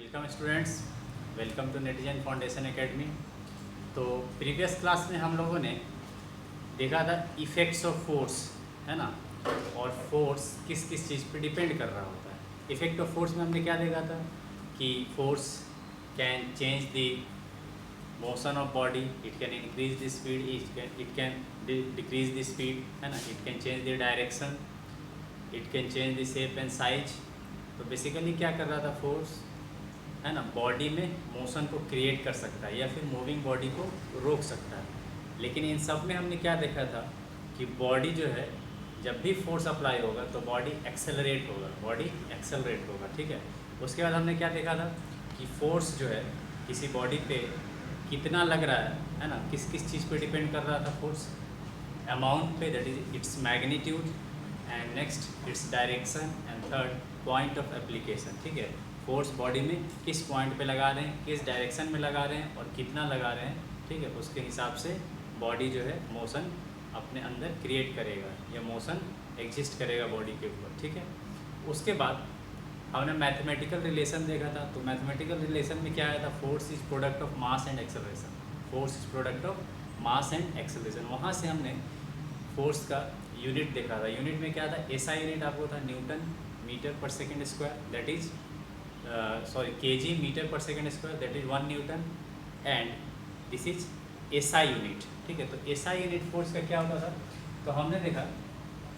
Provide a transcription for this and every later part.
Welcome students, welcome to Netizen Foundation Academy. तो previous class में हम लोगों ने देखा था इफ़ेक्ट्स ऑफ फोर्स, है ना, और फोर्स किस किस चीज़ पे डिपेंड कर रहा होता है। इफ़ेक्ट ऑफ फोर्स में हमने क्या देखा था कि force can change the motion of body, it can increase the speed, it can decrease the speed, है ना, it can change the direction, it can change the shape and size. तो basically क्या कर रहा था फोर्स, है ना, body में मोशन को क्रिएट कर सकता है या फिर मूविंग बॉडी को रोक सकता है। लेकिन इन सब में हमने क्या देखा था कि बॉडी जो है जब भी फोर्स अप्लाई होगा तो बॉडी एक्सेलरेट होगा, ठीक है। उसके बाद हमने क्या देखा था कि फोर्स जो है किसी बॉडी पे कितना लग रहा है ना, किस किस चीज़ पे डिपेंड कर रहा था फोर्स, अमाउंट पे, that is its magnitude, and next its direction, and third point of application, ठीक है। फोर्स बॉडी में किस पॉइंट पे लगा रहे हैं, किस डायरेक्शन में लगा रहे हैं और कितना लगा रहे हैं, ठीक है। उसके हिसाब से बॉडी जो है मोशन अपने अंदर क्रिएट करेगा या मोशन एग्जिस्ट करेगा बॉडी के ऊपर, ठीक है। उसके बाद हमने मैथमेटिकल रिलेशन देखा था। तो मैथमेटिकल रिलेशन में क्या आया था, force is product of mass and acceleration, force is product of mass and acceleration. वहाँ से हमने फोर्स का यूनिट देखा था। यूनिट में क्या था, एसआई यूनिट आपको था newton metre per second square, that is kg metre per second square, that is 1 newton, and this is SI unit, ठीक है। तो एसआई यूनिट फोर्स का क्या होता था, तो हमने देखा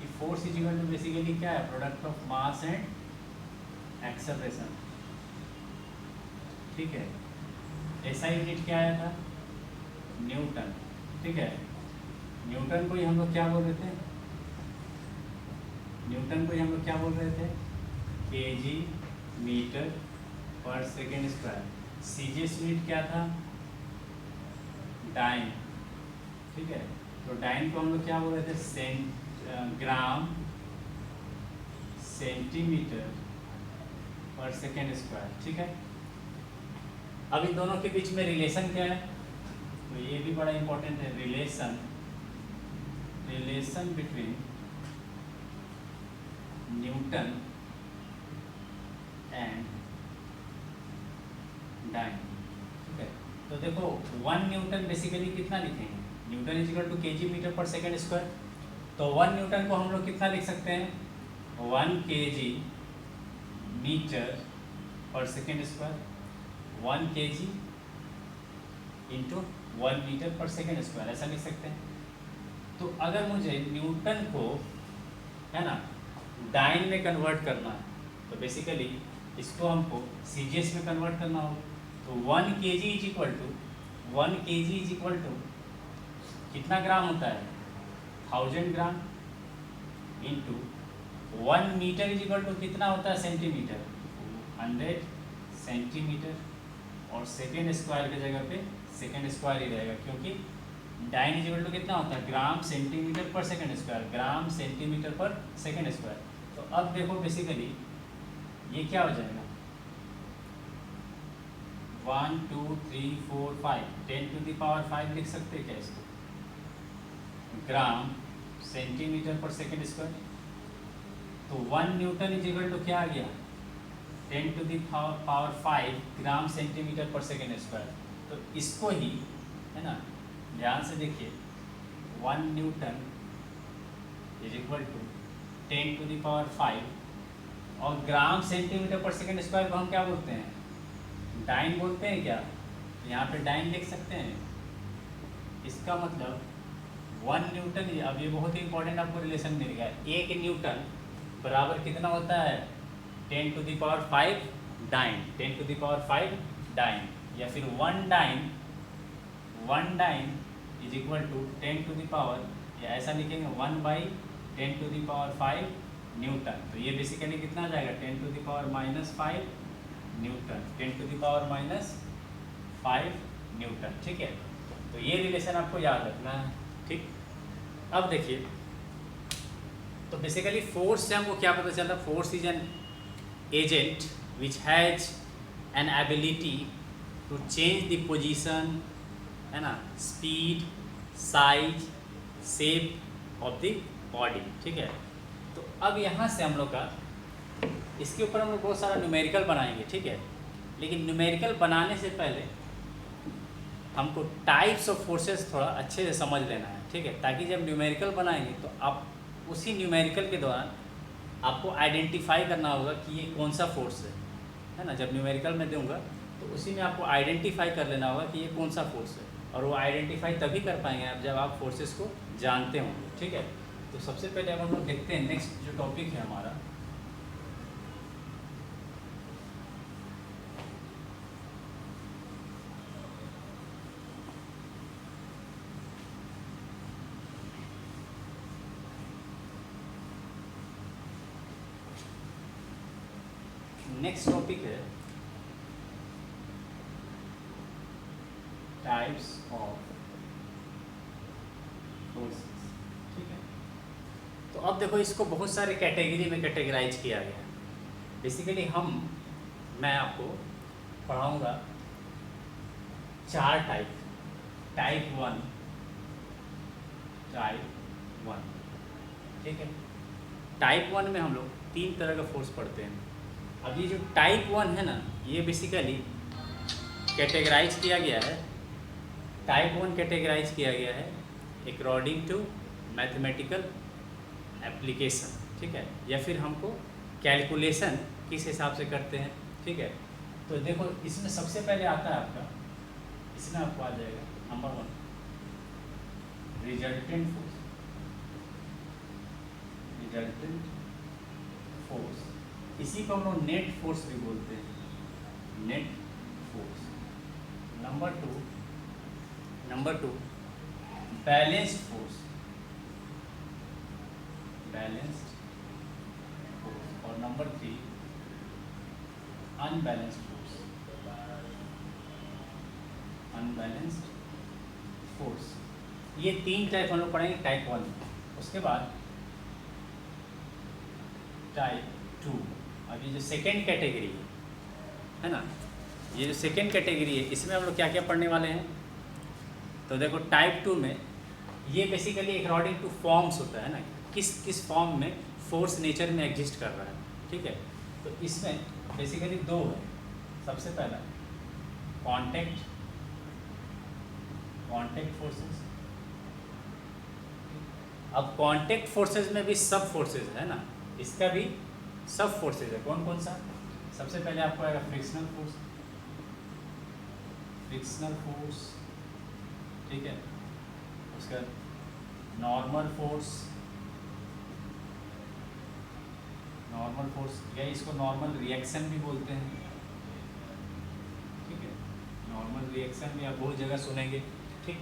कि force is equal to basically क्या है, product of mass and acceleration, ठीक है। एसआई यूनिट क्या आया था, न्यूटन, ठीक है। न्यूटन को ही हम लोग क्या बोल रहे थे, KG metre per second square. CGS unit क्या था, डाइन, ठीक है। तो डाइन को हम लोग क्या बोल रहे थे, ग्राम सेंटीमीटर पर सेकेंड स्क्वायर, ठीक है। अब इन दोनों के बीच में रिलेशन क्या है, तो ये भी बड़ा इंपॉर्टेंट है, relation between newton and dyne, ठीक है। तो देखो 1 न्यूटन बेसिकली कितना लिखेंगे, newton is equal to KG metre per second square. तो 1 न्यूटन को हम लोग कितना लिख सकते हैं, 1 KG metre per second square, 1 KG into 1 metre per second square, ऐसा लिख सकते हैं। तो अगर मुझे न्यूटन को, है ना, डाइन में कन्वर्ट करना है तो बेसिकली इसको हमको सीजीएस में कन्वर्ट करना होगा। तो 1 केजी इज इक्वल टू कितना ग्राम होता है, 1000 gram, into 1 metre is equal to कितना होता है, सेंटीमीटर, 100 सेंटीमीटर, और सेकेंड स्क्वायर की जगह पे सेकेंड स्क्वायर ही रहेगा, क्योंकि डाइन इज इक्वल टू कितना होता है, ग्राम सेंटीमीटर पर सेकेंड स्क्वायर, ग्राम सेंटीमीटर पर सेकेंड स्क्वायर। तो अब देखो बेसिकली ये क्या हो जाएगा, 1 2 3 4 5 10 टू द पावर 5 लिख सकते हैं क्या इसको, ग्राम सेंटीमीटर पर सेकेंड स्क्वायर। तो 1 न्यूटन इज इक्वल टू क्या आ गया, 10 to the power 5 gram centimetre per second square. तो इसको ही, है ना, ध्यान से देखिए, 1 newton is equal to 10 to the power 5, और gram centimetre per second square को हम क्या बोलते हैं, डाइन बोलते हैं क्या, यहाँ पे डाइन लिख सकते हैं। इसका मतलब 1 न्यूटन, अब ये बहुत ही इंपॉर्टेंट आपको रिलेशन मिल गया, 1 न्यूटन बराबर कितना होता है, 10 to the power 5 dyne, 10 to the power 5 dyne, या फिर 1 dyne is equal to 10 to the power, या ऐसा लिखेंगे 1 by 10 to the power 5 newton. तो ये बेसिकली कितना आ जाएगा, 10 to the power -5 newton, 10 to the power -5 newton, ठीक है। तो ये रिलेशन आपको याद रखना है, ठीक। अब देखिए, तो बेसिकली फोर्स से हमको क्या पता चलता, force is an agent which has an ability to change the position, है ना, speed, size, shape of the body, ठीक है। तो अब यहाँ से हम लोग का, इसके ऊपर हम लोग बहुत सारा न्यूमेरिकल बनाएंगे, ठीक है। लेकिन न्यूमेरिकल बनाने से पहले हमको टाइप्स ऑफ फोर्सेस थोड़ा अच्छे से समझ लेना है, ठीक है, ताकि जब न्यूमेरिकल बनाएंगे तो आप उसी न्यूमेरिकल के दौरान आपको आइडेंटिफाई करना होगा कि ये कौन सा फोर्स है ना। जब न्यूमेरिकल में दूंगा तो उसी में आपको आइडेंटिफाई कर लेना होगा कि ये कौन सा फोर्स है, और वो आइडेंटिफाई तभी कर पाएंगे आप जब आप फोर्सेस को जानते होंगे, ठीक है। तो सबसे पहले अब हम लोग देखते हैं नेक्स्ट जो टॉपिक है हमारा, नेक्स्ट टॉपिक है टाइप्स ऑफ फोर्सेस, ठीक है। तो अब देखो इसको बहुत सारे कैटेगरी में कैटेगराइज किया गया है। बेसिकली मैं आपको पढ़ाऊंगा 4 टाइप, टाइप 1, ठीक है। टाइप 1 में हम लोग 3 तरह का फोर्स पढ़ते हैं। अब ये जो टाइप 1 है ना, ये बेसिकली कैटेगराइज किया गया है, टाइप 1 कैटेगराइज किया गया है अकॉर्डिंग टू मैथमेटिकल एप्लीकेशन, ठीक है, या फिर हमको कैलकुलेशन किस हिसाब से करते हैं, ठीक है। तो देखो इसमें सबसे पहले आता है आपका, इसमें आपको आ जाएगा number 1 resultant force, resultant force, इसी को हम लोग नेट फोर्स भी बोलते हैं, net force. Number two balanced force, balanced force. और number 3 unbalanced force, unbalanced force. ये 3 टाइप हम लोग पढ़ेंगे टाइप 1। उसके बाद टाइप 2। अब ये जो सेकेंड कैटेगरी है ना, ये जो सेकेंड कैटेगरी है, इसमें हम लोग क्या क्या पढ़ने वाले हैं। तो देखो टाइप 2 में ये बेसिकली अकॉर्डिंग टू फॉर्म्स होता है ना, किस फॉर्म में फोर्स नेचर में एग्जिस्ट कर रहा है, ठीक है। तो इसमें बेसिकली 2 है। सबसे पहला कांटेक्ट फोर्सेस। अब कांटेक्ट फोर्सेस में भी सब फोर्सेस है ना, इसका भी सब फोर्सेस है। कौन कौन सा? सबसे पहले आपको आएगा फ्रिक्शनल फोर्स, फ्रिक्शनल फोर्स, ठीक है। उसके बाद नॉर्मल फोर्स, नॉर्मल फोर्स या इसको नॉर्मल रिएक्शन भी बोलते हैं, ठीक है। नॉर्मल रिएक्शन भी आप बहुत जगह सुनेंगे, ठीक।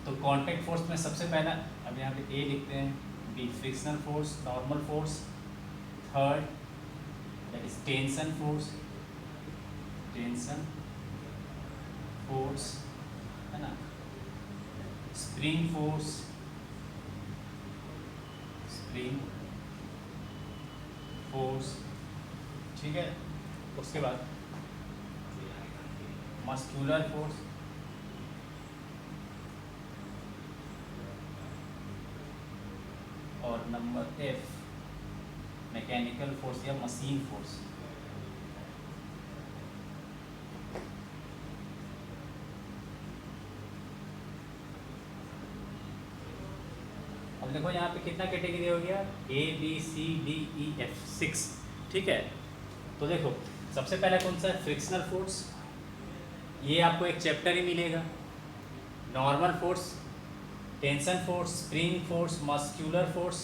तो कांटेक्ट फोर्स में सबसे पहला अब यहाँ पे ए लिखते हैं, B frictional force, normal force, third that is tension force, tension force है ना, स्प्रिंग फोर्स, स्प्रिंग फोर्स, ठीक है। उसके बाद मस्कुलर फोर्स, और नंबर एफ मैकेनिकल फोर्स या मशीन फोर्स। अब देखो यहाँ पे कितना कैटेगरी हो गया, A B C D E F 6, ठीक है। तो देखो सबसे पहला कौन सा है, फ्रिक्शनल फोर्स। ये आपको एक चैप्टर ही मिलेगा। Normal force, tension force, spring force, muscular force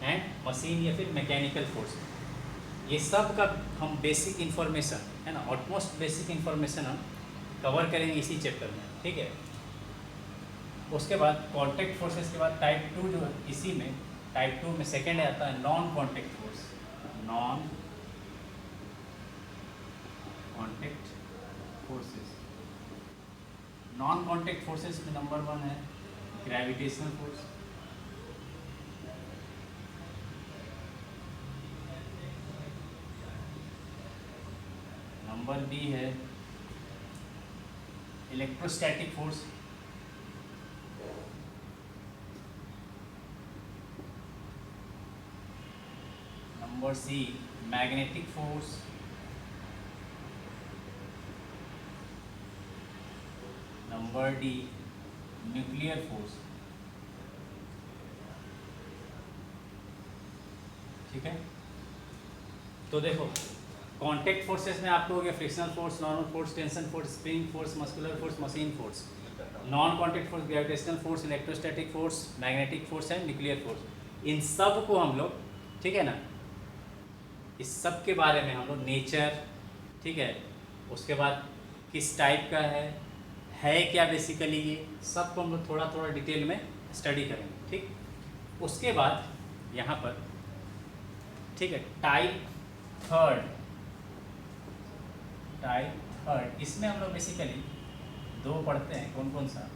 and machine या फिर मैकेनिकल फोर्स। ये सब का हम बेसिक इन्फॉर्मेशन है ना, ऑलमोस्ट बेसिक इन्फॉर्मेशन हम कवर करेंगे इसी चैप्टर में, ठीक है। उसके बाद कॉन्टेक्ट फोर्सेस के बाद टाइप 2 जो है, इसी में टाइप 2 में सेकेंड आता है non contact force, non contact forces. Non contact forces में नंबर 1 है ग्रेविटेशनल फोर्स, नंबर बी है electrostatic force, number C magnetic force, number D nuclear force, ठीक है। तो देखो कांटेक्ट फोर्सेस में आपको हो गया frictional force, normal force, tension force, spring force, muscular force, machine force. Non contact force gravitational force, electrostatic force, magnetic force and nuclear force. इन सब को हम लोग, ठीक है ना, इस सब के बारे में हम लोग नेचर, ठीक है, उसके बाद किस टाइप का है क्या बेसिकली, ये सब को हम लोग थोड़ा थोड़ा डिटेल में स्टडी करेंगे, ठीक। उसके बाद यहाँ पर, ठीक है, टाइप थर्ड, इसमें हम लोग बेसिकली दो पढ़ते हैं। कौन कौन सा?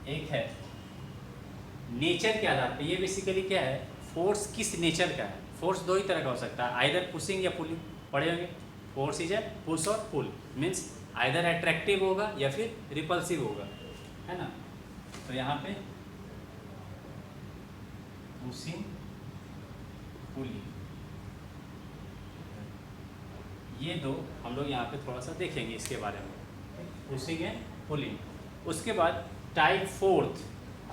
एक है नेचर के आधार पे, ये बेसिकली क्या है, फोर्स किस नेचर का है। फोर्स दो ही तरह का हो सकता है, आइदर पुशिंग या पुलिंग। पढ़े होंगे, फोर्स इज ए पुश और पुल, मीन्स आइदर अट्रैक्टिव होगा या फिर रिपल्सिव होगा, है ना। तो यहाँ पे पुशिंग पुलिंग, ये दो हम लोग यहाँ पे थोड़ा सा देखेंगे इसके बारे में, पुशिंग है पुलिंग। उसके बाद टाइप फोर्थ,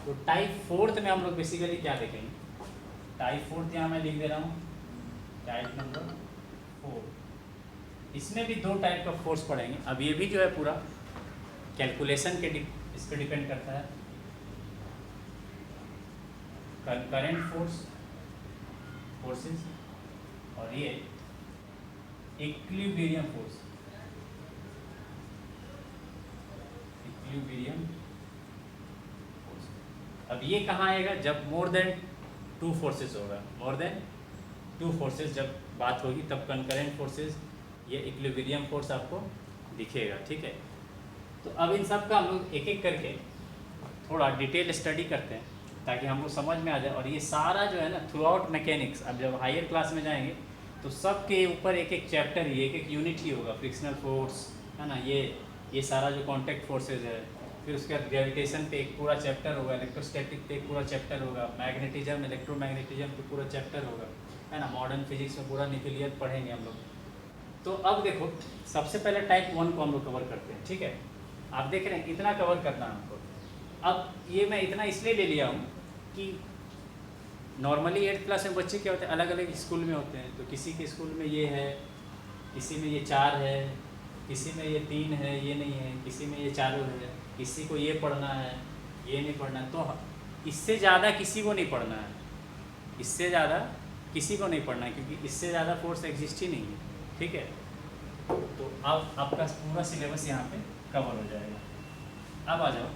तो टाइप फोर्थ में हम लोग बेसिकली क्या देखेंगे, टाइप फोर्थ यहाँ मैं लिख दे रहा हूँ, टाइप नंबर 4। इसमें भी दो टाइप का फोर्स पढ़ेंगे। अब ये भी जो है पूरा कैलकुलेशन के इस पर डिपेंड करता है। कंकरेंट फोर्सेस और ये इक्विलिब्रियम फोर्स, इक्विलिब्रियम फोर्स। अब ये कहाँ आएगा, जब मोर देन टू फोर्सेस होगा, मोर देन टू फोर्सेस जब बात होगी तब कंकरेंट फोर्सेस, ये इक्विलिब्रियम फोर्स आपको दिखेगा, ठीक है। तो अब इन सब का हम लोग एक एक करके थोड़ा डिटेल स्टडी करते हैं ताकि हमको समझ में आ जाए। और ये सारा जो है ना थ्रू आउट मैकेनिक्स, अब जब हायर क्लास में जाएंगे तो सब के ऊपर एक एक चैप्टर ही, एक एक यूनिट ही होगा। फ्रिक्शनल फोर्स, है ना, ये सारा जो कॉन्टैक्ट फोर्सेज है, फिर उसके बाद ग्रेविटेशन पे एक पूरा चैप्टर होगा, इलेक्ट्रोस्टैटिक पे एक पूरा चैप्टर होगा, मैग्नेटिज्म इलेक्ट्रोमैग्नेटिज्म पे पूरा चैप्टर होगा, है ना। मॉडर्न फिजिक्स में पूरा न्यूक्लियर पढ़ेंगे हम लोग। तो अब देखो सबसे पहले टाइप 1 को हम लोग कवर करते हैं, ठीक है। आप देख रहे हैं इतना कवर करना है हमको। अब ये मैं इतना इसलिए ले लिया हूँ कि नॉर्मली 8th क्लास में बच्चे क्या होते हैं, अलग अलग स्कूल में होते हैं। तो किसी के स्कूल में ये है, किसी में ये 4 है, किसी में ये 3 है, ये नहीं है, किसी में ये चारों है, किसी को ये पढ़ना है, ये नहीं पढ़ना। तो इससे ज़्यादा किसी को नहीं पढ़ना है, इससे ज़्यादा किसी को नहीं पढ़ना है, क्योंकि इससे ज़्यादा फोर्स एग्जिस्ट ही नहीं है, ठीक है। तो अब आपका पूरा सिलेबस यहाँ पे कवर हो जाएगा। अब आ जाओ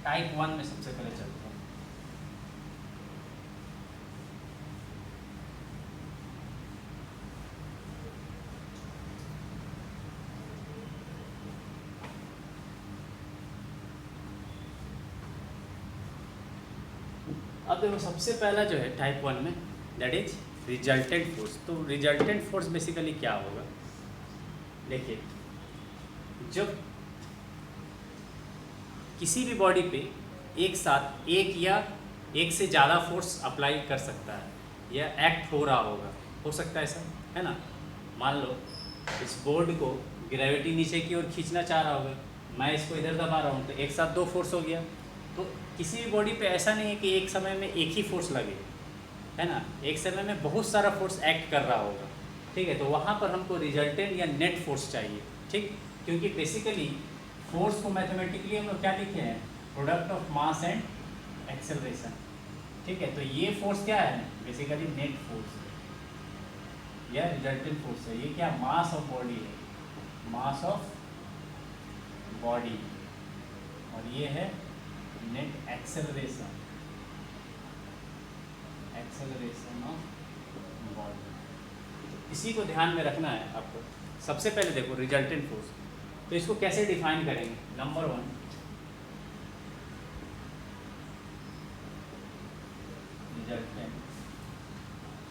टाइप 1 में सबसे पहले चलते हैं। अब देखो सबसे पहला जो है टाइप 1 में, दैट इज रिजल्टेंट फोर्स। तो रिजल्टेंट फोर्स बेसिकली क्या होगा, देखिए जब किसी भी बॉडी पे एक साथ एक या एक से ज़्यादा फोर्स अप्लाई कर सकता है या एक्ट हो रहा होगा, हो सकता है ऐसा, है ना। मान लो इस बोर्ड को ग्रेविटी नीचे की ओर खींचना चाह रहा होगा, मैं इसको इधर दबा रहा हूँ, तो एक साथ 2 फोर्स हो गया। तो किसी भी बॉडी पे ऐसा नहीं है कि एक समय में एक ही फोर्स लगे, है ना, एक समय में बहुत सारा फोर्स एक्ट कर रहा होगा, ठीक है। तो वहाँ पर हमको रिजल्टेंट या नेट फोर्स चाहिए, ठीक। क्योंकि बेसिकली फोर्स को मैथमेटिकली हम लोग क्या लिखे हैं, product of mass and acceleration, ठीक है। तो ये फोर्स क्या है, बेसिकली नेट फोर्स या रिजल्टेंट फोर्स है। ये क्या, मास ऑफ बॉडी है, मास ऑफ बॉडी, और ये है net acceleration, acceleration of body. इसी को ध्यान में रखना है आपको। सबसे पहले देखो रिजल्टेंट फोर्स, तो इसको कैसे डिफाइन करेंगे। नंबर 1, रिजल्टेंट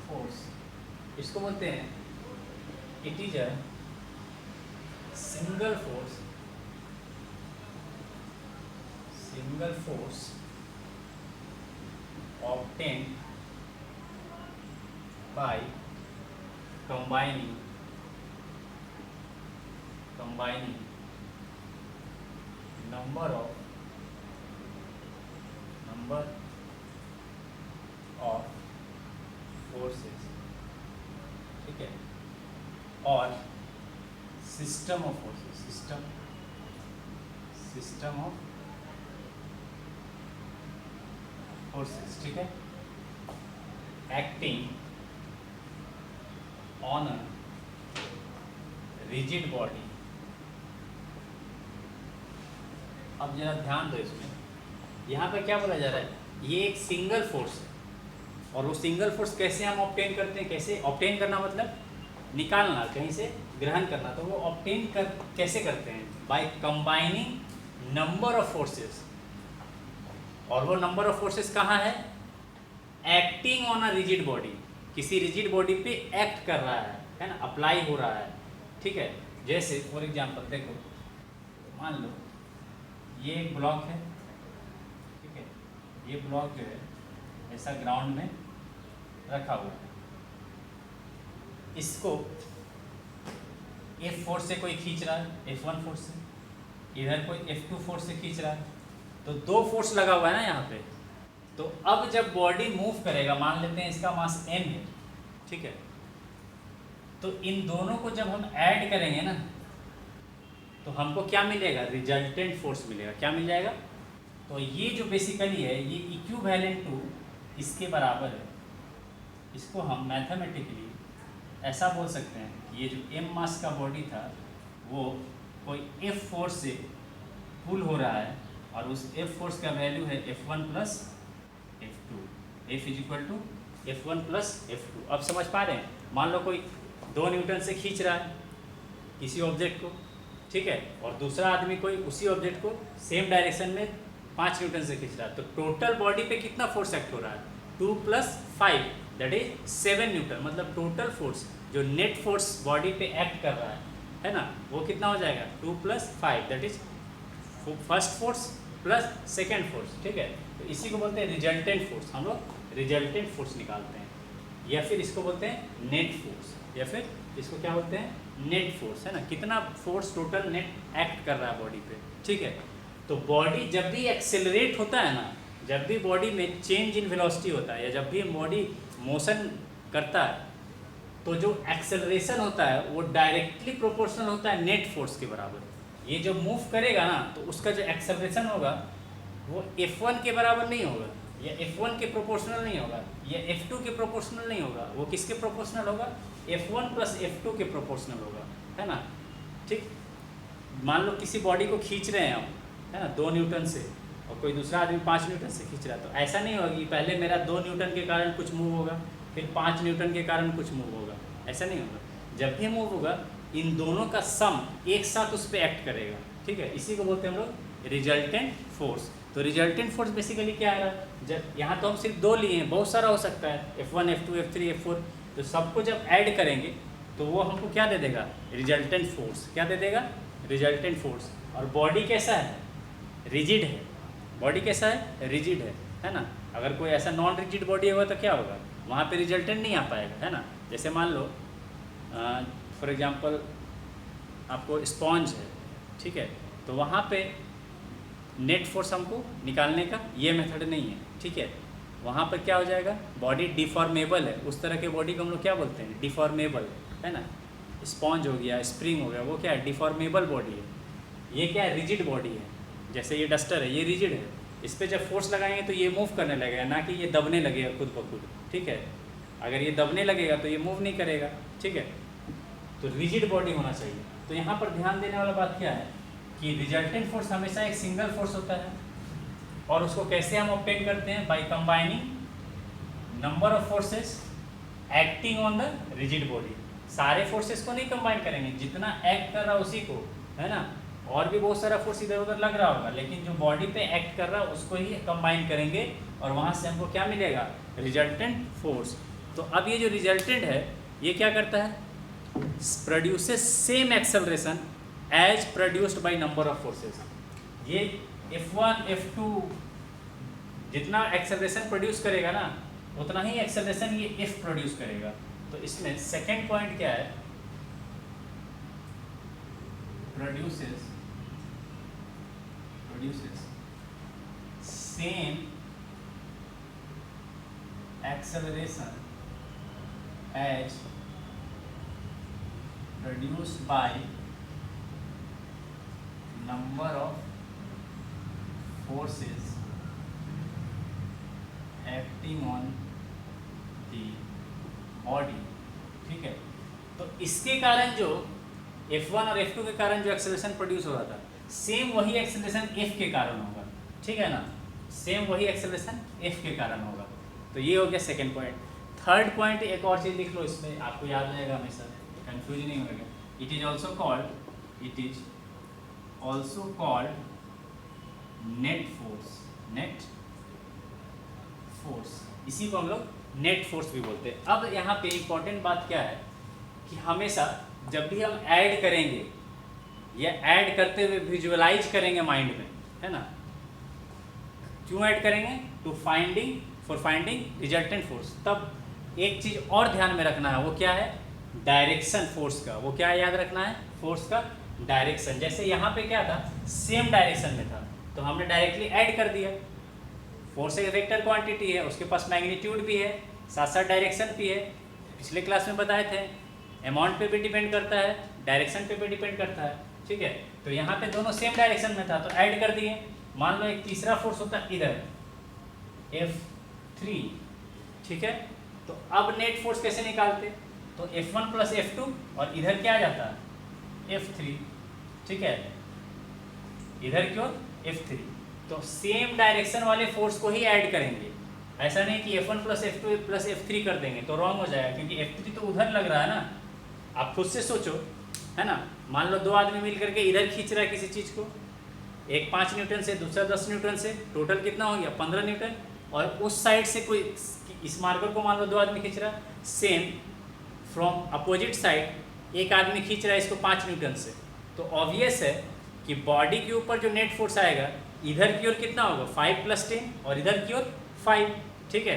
फोर्स, इसको बोलते हैं it is a single force, single force obtained by combining number of forces, ठीक है, और system of forces, system of forces, ठीक है, acting on a rigid body. अब जरा ध्यान दो इसमें, यहाँ पे क्या बोला जा रहा है, ये एक सिंगल फोर्स है, और वो सिंगल फोर्स कैसे हम ऑब्टेन करते हैं, कैसे ऑब्टेन करना मतलब निकालना, कहीं से ग्रहण करना, तो वो ऑब्टेन कैसे करते हैं, by combining number of forces. और वो नंबर ऑफ फोर्सेस कहाँ है, acting on a rigid body, किसी रिजिड बॉडी पे एक्ट कर रहा है ना, अप्लाई हो रहा है, ठीक है। जैसे फॉर एग्जांपल देखो, मान लो ये एक ब्लॉक है, ठीक है, ये ब्लॉक जो है ऐसा ग्राउंड में रखा हुआ है, इसको F4 से कोई खींच रहा है, F1 फोर्स से, इधर कोई F2 फोर्स से खींच रहा है, तो दो फोर्स लगा हुआ है ना यहाँ पे। तो अब जब बॉडी मूव करेगा, मान लेते हैं इसका मास m है, ठीक है, तो इन दोनों को जब हम ऐड करेंगे ना, तो हमको क्या मिलेगा, रिजल्टेंट फोर्स मिलेगा। क्या मिल जाएगा, तो ये जो बेसिकली है ये इक्विवेलेंट टू इसके बराबर है। इसको हम मैथमेटिकली ऐसा बोल सकते हैं कि ये जो m मास का बॉडी था वो कोई F फोर्स से पुल हो रहा है, और उस F फोर्स का वैल्यू है F1 plus F2, F is equal to F1 plus F2। अब समझ पा रहे हैं, मान लो कोई 2 न्यूटन से खींच रहा है किसी ऑब्जेक्ट को, ठीक है, और दूसरा आदमी कोई उसी ऑब्जेक्ट को सेम डायरेक्शन में 5 न्यूटन से खींच रहा है, तो टोटल बॉडी पे कितना फोर्स एक्ट हो रहा है, 2 + 5 दैट इज 7 न्यूटन। मतलब टोटल फोर्स जो नेट फोर्स बॉडी पे एक्ट कर रहा है ना, वो कितना हो जाएगा, 2 + 5 that is first force plus second force, ठीक है। तो इसी को बोलते हैं रिजल्टेंट फोर्स, हम लोग रिजल्टेंट फोर्स निकालते हैं, या फिर इसको बोलते हैं नेट फोर्स, या फिर इसको क्या बोलते हैं, नेट फोर्स, है ना, कितना फोर्स टोटल नेट एक्ट कर रहा है बॉडी पे, ठीक है। तो बॉडी जब भी एक्सेलरेट होता है ना, जब भी बॉडी में चेंज इन वेलोसिटी होता है, या जब भी बॉडी मोशन करता है, तो जो एक्सेलरेशन होता है वो डायरेक्टली प्रोपोर्शनल होता है नेट फोर्स के बराबर। ये जब मूव करेगा ना, तो उसका जो एक्सेलरेशन होगा वो F1 के बराबर नहीं होगा, या F1 के प्रोपोर्शनल नहीं होगा, या F2 के प्रोपोर्शनल नहीं होगा, वो किसके प्रोपोर्शनल होगा, F1 + F2 के प्रोपोर्शनल होगा, है ना, ठीक। मान लो किसी बॉडी को खींच रहे हैं हम, है ना, 2 न्यूटन से, और कोई दूसरा आदमी 5 न्यूटन से खींच रहा है, तो ऐसा नहीं होगा कि पहले मेरा 2 न्यूटन के कारण कुछ मूव होगा, फिर 5 न्यूटन के कारण कुछ मूव होगा, ऐसा नहीं होगा। जब भी मूव होगा, इन दोनों का सम एक साथ उस पर एक्ट करेगा, ठीक है। इसी को बोलते हैं हम लोग रिजल्टेंट फोर्स। तो रिजल्टेंट फोर्स बेसिकली क्या है, जब यहाँ तो हम सिर्फ 2 लिए हैं, बहुत सारा हो सकता है, F1 F2 F3 F4, तो सबको जब ऐड करेंगे तो वो हमको क्या दे देगा, रिजल्टेंट फोर्स। क्या दे देगा, रिजल्टेंट फोर्स। और बॉडी कैसा है, रिजिड है, बॉडी कैसा है, रिजिड है ना। अगर कोई ऐसा नॉन रिजिड बॉडी होगा तो क्या होगा, वहाँ पे रिजल्टेंट नहीं आ पाएगा, है ना। जैसे मान लो फॉर एग्जांपल आपको स्पॉन्ज है, ठीक है, तो वहाँ पे नेट फोर्स हमको निकालने का ये मेथड नहीं है, ठीक है। वहाँ पर क्या हो जाएगा, बॉडी डिफॉर्मेबल है, उस तरह के बॉडी को हम लोग क्या बोलते हैं, डिफॉर्मेबल, है ना। स्पॉन्ज हो गया, स्प्रिंग हो गया, वो क्या है, डिफॉर्मेबल बॉडी है। ये क्या है, रिजिड बॉडी है। जैसे ये डस्टर है, ये रिजिड है, इस पर जब फोर्स लगाएंगे तो ये मूव करने लगेगा, ना कि ये दबने लगेगा खुद ब खुद, ठीक है। अगर ये दबने लगेगा तो ये मूव नहीं करेगा, ठीक है। तो रिजिड बॉडी होना चाहिए। तो यहाँ पर ध्यान देने वाला बात क्या है कि रिजल्टेंट फोर्स हमेशा एक सिंगल फोर्स होता है, और उसको कैसे हम ऑब्टेन करते हैं, by combining number of forces acting on the rigid body. सारे फोर्सेस को नहीं कंबाइन करेंगे, जितना एक्ट कर रहा है उसी को, है ना। और भी बहुत सारा फोर्स इधर उधर लग रहा होगा, लेकिन जो बॉडी पे एक्ट कर रहा है उसको ही कंबाइन करेंगे, और वहाँ से हमको क्या मिलेगा, रिजल्टेंट फोर्स। तो अब ये जो रिजल्टेंट है ये क्या करता है, produces same acceleration as produced by number of forces. ये F1 F2 जितना एक्सेलरेशन प्रोड्यूस करेगा ना, उतना ही एक्सेलरेशन ये F प्रोड्यूस करेगा। तो इसमें सेकेंड पॉइंट क्या है, produces produces same acceleration as produced by number of forces acting on the body। ठीक है, तो इसके कारण जो F1 और F2 के कारण जो एक्सेलरेशन प्रोड्यूस हो रहा था, सेम वही एक्सेलरेशन F के कारण होगा। ठीक है ना, सेम वही एक्सेलरेशन F के कारण होगा। तो ये हो गया सेकेंड पॉइंट। थर्ड पॉइंट एक और चीज़ लिख लो, इसमें आपको याद रहेगा हमेशा, कंफ्यूज नहीं होगा। It is also called net force, इसी को हम लोग नेट फोर्स भी बोलते हैं। अब यहाँ पे इम्पॉर्टेंट बात क्या है कि हमेशा जब भी हम ऐड करेंगे या ऐड करते हुए विजुअलाइज करेंगे माइंड में, है ना, क्यों ऐड करेंगे? For finding resultant force. तब एक चीज़ और ध्यान में रखना है, वो क्या है? डायरेक्शन फोर्स का। वो क्या याद रखना है? फोर्स का डायरेक्शन। जैसे यहाँ पे क्या था, सेम डायरेक्शन में था तो हमने डायरेक्टली ऐड कर दिया। फोर्स एक वेक्टर क्वांटिटी है, उसके पास मैग्नीट्यूड भी है, साथ साथ डायरेक्शन भी है। पिछले क्लास में बताए थे, अमाउंट पे भी डिपेंड करता है, डायरेक्शन पे भी डिपेंड करता है। ठीक है, तो यहाँ पे दोनों सेम डायरेक्शन में था तो ऐड कर दिए। मान लो एक तीसरा फोर्स होता है इधर F3। ठीक है, तो अब नेट फोर्स कैसे निकालते? तो F1 प्लस F2 और इधर क्या आ जाता है? F3। ठीक है, इधर क्यों? F3। तो सेम डायरेक्शन वाले फोर्स को ही ऐड करेंगे। ऐसा नहीं कि F1 plus F2 plus F3 कर देंगे तो रॉन्ग हो जाएगा, क्योंकि F3 तो उधर लग रहा है ना। आप खुद से सोचो, है ना, मान लो दो आदमी मिल करके इधर खींच रहा है किसी चीज़ को, एक 5 न्यूटन से, दूसरा 10 न्यूटन से, टोटल कितना हो गया? 15 न्यूटन। और उस साइड से कोई इस मार्कर को मान लो दो आदमी खींच रहा है, सेम फ्रॉम अपोजिट साइड एक आदमी खींच रहा है इसको 5 न्यूटन से, तो ऑब्वियस है कि बॉडी के ऊपर जो नेट फोर्स आएगा इधर की ओर कितना होगा? 5 + 10 और इधर की ओर 5। ठीक है,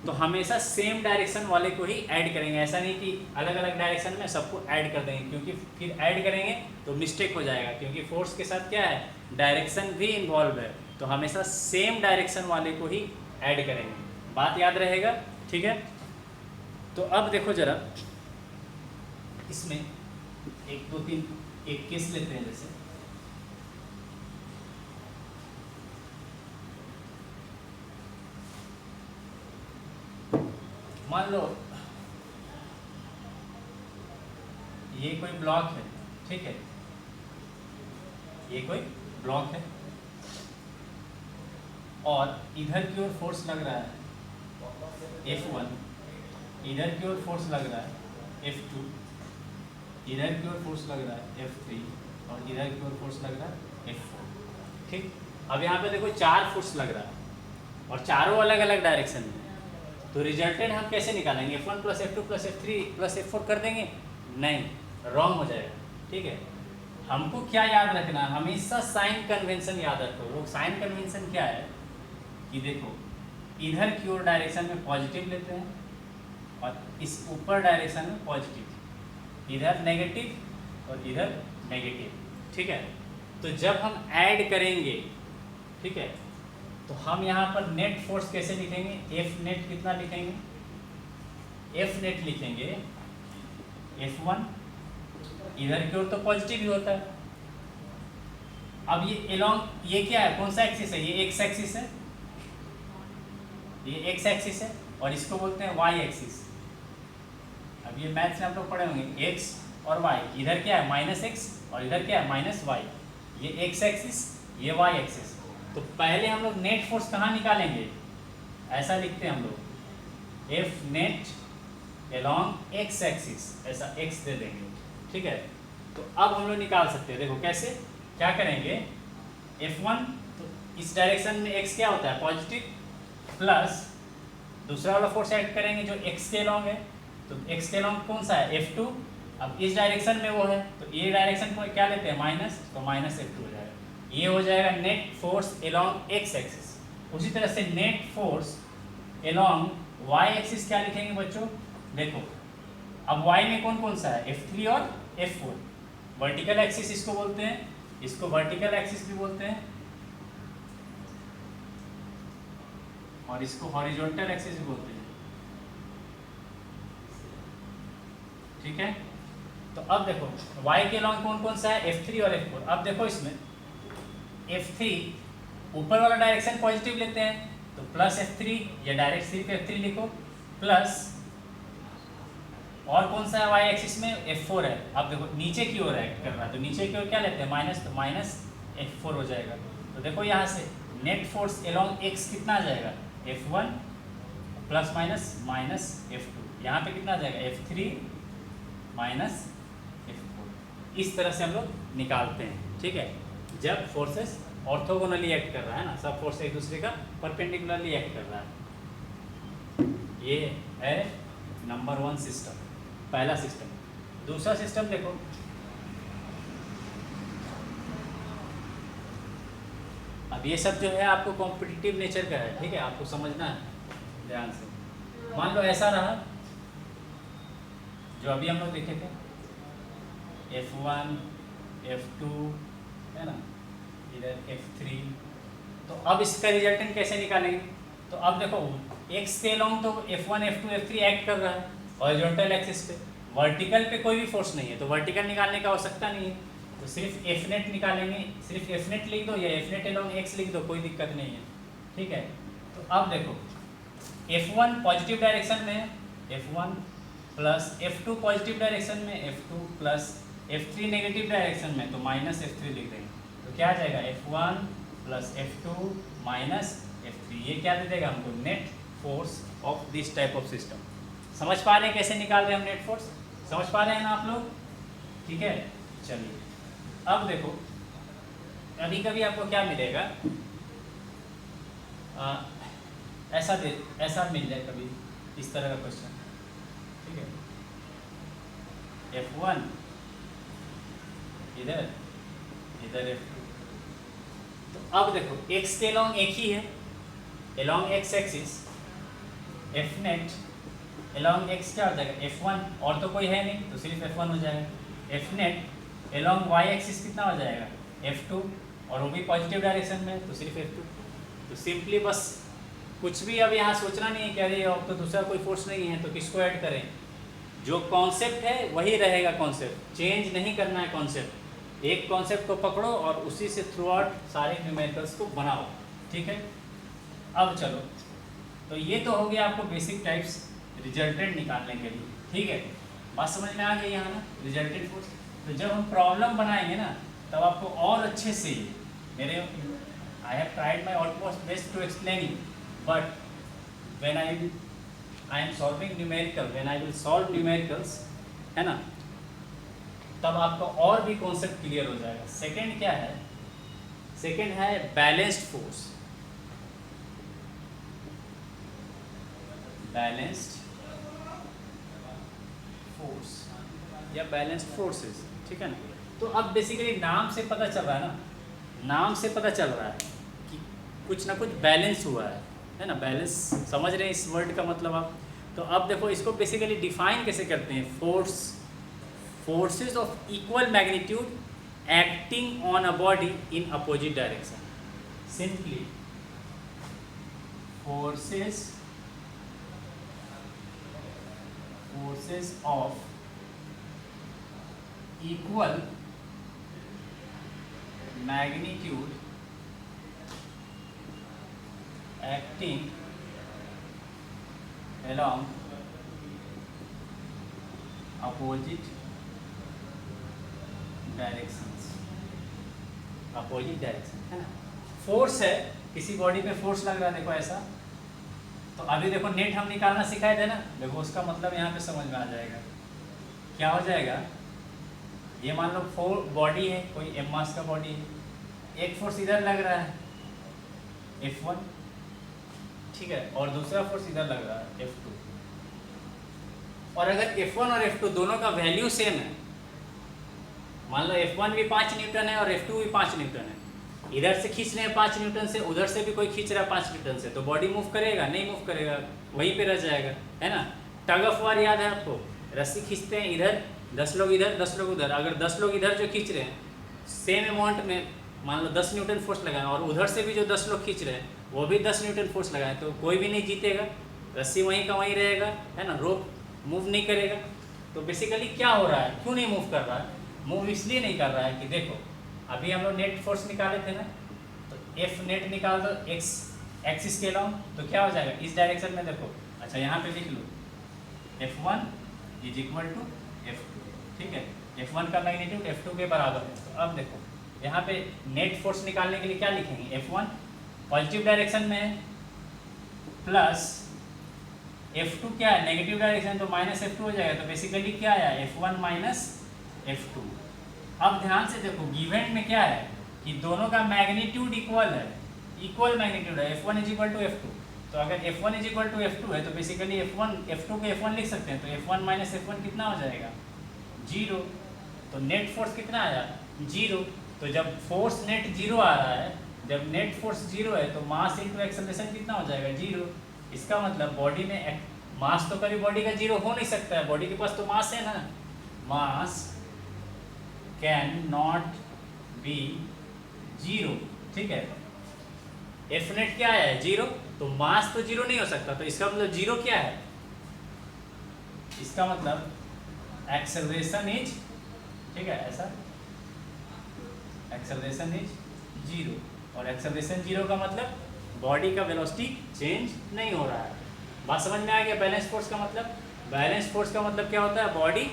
तो हमेशा सेम डायरेक्शन वाले को ही ऐड करेंगे। ऐसा नहीं कि अलग अलग डायरेक्शन में सबको ऐड कर देंगे, क्योंकि फिर ऐड करेंगे तो मिस्टेक हो जाएगा, क्योंकि फोर्स के साथ क्या है? डायरेक्शन भी इन्वॉल्व है। तो हमेशा सेम डायरेक्शन वाले को ही ऐड करेंगे। बात याद रहेगा? ठीक है, तो अब देखो जरा, इसमें 1 2 3 एक केस लेते हैं। जैसे मान लो ये कोई ब्लॉक है। ठीक है, ये कोई ब्लॉक है और इधर की ओर फोर्स लग रहा है F1, इधर की ओर फोर्स लग रहा है F2, इधर की ओर फोर्स लग रहा है F3 और इधर की ओर फोर्स लग रहा है F4। ठीक, अब यहाँ पे देखो 4 फोर्स लग रहा है और चारों अलग अलग डायरेक्शन में। तो रिजल्टेंट हम कैसे निकालेंगे? F1 plus F2 plus F3 plus F4 कर देंगे? नहीं, रॉन्ग हो जाएगा। ठीक है, हमको क्या याद रखना है? हमेशा साइन कन्वेंशन याद रखो। वो साइन कन्वेंशन क्या है कि देखो, इधर की ओर डायरेक्शन में पॉजिटिव लेते हैं और इस ऊपर डायरेक्शन में पॉजिटिव, इधर नेगेटिव और इधर नेगेटिव। ठीक है, तो जब हम ऐड करेंगे, ठीक है, तो हम यहाँ पर नेट फोर्स कैसे लिखेंगे? F नेट कितना लिखेंगे? F नेट लिखेंगे F1, इधर की ओर तो पॉजिटिव ही होता है। अब ये एलोंग, ये क्या है? कौन सा एक्सिस है? ये एक्स एक्सिस है, ये एक्स एक्सिस है और इसको बोलते हैं वाई एक्सिस। अब ये मैथ्स में आप लोग पढ़े होंगे, एक्स और वाई। इधर क्या है? -x और इधर क्या है? -y। ये एक्स एक्सिस, ये वाई एक्सिस। तो पहले हम लोग नेट फोर्स कहाँ निकालेंगे? ऐसा लिखते हैं हम लोग, F net along X axis, ऐसा x दे देंगे। ठीक है, तो अब हम लोग निकाल सकते हैं। देखो कैसे, क्या करेंगे? F1, तो इस डायरेक्शन में x क्या होता है? पॉजिटिव, प्लस दूसरा वाला फोर्स ऐड करेंगे जो x के एलॉन्ग है। तो x के एलॉन्ग कौन सा है? F2। अब इस डायरेक्शन में वो है तो ये डायरेक्शन को क्या लेते हैं? माइनस, तो -F2 हो जाएगा। ये हो जाएगा net force along X axis. उसी तरह से net force along Y axis क्या लिखेंगे बच्चों? देखो, अब वाई में कौन कौन सा है? F3 और F4। वर्टिकल एक्सिस इसको बोलते हैं, इसको वर्टिकल एक्सिस भी बोलते हैं, और इसको हॉरिजॉन्टल एक्सिस भी बोलते हैं। ठीक है, तो अब देखो y के लॉन्ग कौन कौन सा है, F3 और F4। अब देखो इसमें F3 ऊपर वाला डायरेक्शन पॉजिटिव लेते हैं तो प्लस F3, या डायरेक्ट सिर्फ F3 लिखो, प्लस और कौन सा है y एक्सिस में, F4 है। अब देखो नीचे की ओर एक्ट कर रहा है तो नीचे की ओर क्या लेते हैं, माइनस, तो माइनस F4 हो जाएगा। तो देखो यहाँ से नेट फोर्स एलोंग x कितना आ जाएगा, F1 plus minus minus F2, यहाँ पे कितना आ जाएगा, F3 माइनस F4। इस तरह से हम लोग निकालते हैं। ठीक है, जब फोर्सेस ऑर्थोगोनली एक्ट कर रहा है ना, सब फोर्स एक दूसरे का परपेंडिकुलरली एक्ट कर रहा है। ये है नंबर 1 सिस्टम, पहला सिस्टम। दूसरा सिस्टम देखो, अब ये सब जो है आपको कॉम्पिटिटिव नेचर का है। ठीक है, आपको समझना है ध्यान से। मान लो ऐसा रहा जो अभी हम लोग देखे थे, F1 F2 है ना, इधर F3। तो अब इसका रिजल्टेंट कैसे निकालेंगे, तो अब देखो x के लॉन्ग तो F1 F2 F3 एक्ट कर रहा है हॉरिजॉन्टल एक्सिस पे, वर्टिकल पे कोई भी फोर्स नहीं है तो वर्टिकल निकालने का आवश्यकता नहीं है, तो सिर्फ F नेट निकालेंगे। सिर्फ F नेट लिख दो या F नेट एलोंग x लिख दो, कोई दिक्कत नहीं है। ठीक है, तो अब देखो F1 पॉजिटिव डायरेक्शन में है, F1 plus F2 positive direction में, F2 plus F3 negative direction में, तो माइनस F3 लिख देंगे। तो क्या आ जाएगा, F1 plus F2 minus F3। ये क्या दे देगा हमको, net force of this type of system. समझ पा रहे हैं कैसे निकाल रहे हैं हम नेट फोर्स, समझ पा रहे हैं ना आप लोग। ठीक है, चलिए अब देखो, कभी कभी आपको क्या मिलेगा, ऐसा मिल जाए कभी इस तरह का क्वेश्चन। ठीक है, F1 इधर, इधर F2। तो अब देखो x के लॉन्ग एक ही है, along x axis, F net along x क्या हो जाएगा, F1, और तो कोई है नहीं तो सिर्फ F1 हो जाएगा। F net along y axis कितना हो जाएगा, F2, और वो भी पॉजिटिव डायरेक्शन में तो सिर्फ F2। तो सिंपली बस कुछ भी अब यहाँ सोचना नहीं है कि अरे अब तो दूसरा कोई फोर्स नहीं है तो किसको ऐड करें, जो कॉन्सेप्ट है वही रहेगा कॉन्सेप्ट, चेंज नहीं करना है कॉन्सेप्ट। एक कॉन्सेप्ट को पकड़ो और उसी से थ्रू आउट सारे न्यूमेरिकल्स को बनाओ। ठीक है, अब चलो, तो ये तो हो गया आपको बेसिक टाइप्स रिजल्टेंट निकालने के लिए। ठीक है, बात समझ में आ गई यहाँ ना, रिजल्टेंट फोर्स। तो जब हम प्रॉब्लम बनाएंगे ना तब आपको और अच्छे से मेरे I have tried my almost best to explain you, but when I am solving numerical, when I will solve numericals, है ना, तब आपको और भी कॉन्सेप्ट क्लियर हो जाएगा। सेकंड क्या है, सेकंड है बैलेंस्ड फोर्स, बैलेंस्ड फोर्स या बैलेंस्ड फोर्सेस। ठीक है ना, तो अब बेसिकली नाम से पता चल रहा है ना, नाम से पता चल रहा है कि कुछ ना कुछ बैलेंस हुआ है ना, बैलेंस समझ रहे हैं इस वर्ड का मतलब आप। तो अब देखो इसको बेसिकली डिफाइन कैसे करते हैं, forces of equal magnitude acting on a body in opposite direction. Simply forces of equal magnitude acting along opposite directions, opposite direction है ना। फोर्स है, किसी बॉडी पे फोर्स लग रहा है, देखो ऐसा, तो अभी देखो नेट हम निकालना सिखाए थे ना, देखो उसका मतलब यहाँ पे समझ में आ जाएगा। क्या हो जाएगा, ये मान लो बॉडी है, कोई m मास का बॉडी है, एक फोर्स इधर लग रहा है F1, ठीक है, और दूसरा फोर्स इधर लग रहा है F2। और अगर F1 और F2 दोनों का वैल्यू सेम है, मान लो F1 भी 5 न्यूटन है और F2 भी 5 न्यूटन है, इधर से खींच रहे हैं 5 न्यूटन से, उधर से भी कोई खींच रहा है 5 न्यूटन से, तो बॉडी मूव करेगा, नहीं मूव करेगा, वहीं पे रह जाएगा, है ना। टग ऑफ वार याद है आपको, रस्सी खींचते हैं, इधर 10 लोग इधर 10 लोग उधर, अगर 10 लोग इधर जो खींच रहे हैं सेम अमाउंट में, मान लो 10 न्यूटन फोर्स लगाना, और उधर से भी जो 10 लोग खींच रहे हैं वो भी 10 न्यूटन फोर्स लगाए, तो कोई भी नहीं जीतेगा, रस्सी वहीं का वहीं रहेगा, है ना, रोप मूव नहीं करेगा। तो बेसिकली क्या हो रहा है, क्यों नहीं मूव कर रहा है? मूव इसलिए नहीं कर रहा है कि देखो अभी हम लोग नेट फोर्स निकाले थे ना, तो एफ नेट निकाल दो एक्स एक्सिस के अलाउ, तो क्या हो जाएगा इस डायरेक्शन में, देखो अच्छा यहाँ पे लिख लो F1 is equal to F2, ठीक है, F1 का मैग्नीट्यूड F2 के बराबर है। तो अब देखो यहाँ पे नेट फोर्स निकालने के लिए क्या लिखेंगे, F1 पॉजिटिव डायरेक्शन में है, प्लस F2 क्या है नेगेटिव डायरेक्शन, तो माइनस F2 हो जाएगा। तो बेसिकली क्या आया F1 माइनस F2। अब ध्यान से देखो गिवन में क्या है कि दोनों का मैग्नीट्यूड इक्वल है, इक्वल मैग्नीट्यूड है, F1 is equal to F2। तो अगर F1 is equal to F2 है तो बेसिकली F2 को F1 लिख सकते हैं, तो F1 माइनस F1 कितना हो जाएगा 0। तो नेट फोर्स कितना आया 0। तो जब फोर्स नेट 0 आ रहा है, जब नेट फोर्स 0 है तो मास इंटू एक्सेलरेशन कितना हो जाएगा 0। इसका मतलब बॉडी में मास तो कभी बॉडी का 0 हो नहीं सकता है, बॉडी के पास तो मास है ना, मास कैन नॉट बी 0, ठीक है। एफ नेट क्या है 0, तो मास तो 0 नहीं हो सकता, तो इसका मतलब 0 क्या है, इसका मतलब एक्सेलरेशन इज, ठीक है, ऐसा एक्सेलरेशन इज 0, और एक्सेलरेशन 0 का मतलब बॉडी का वेलोसिटी चेंज नहीं हो रहा है। बात समझ में आ गया। बैलेंस फोर्स का मतलब, बैलेंस फोर्स का मतलब क्या होता है, बॉडी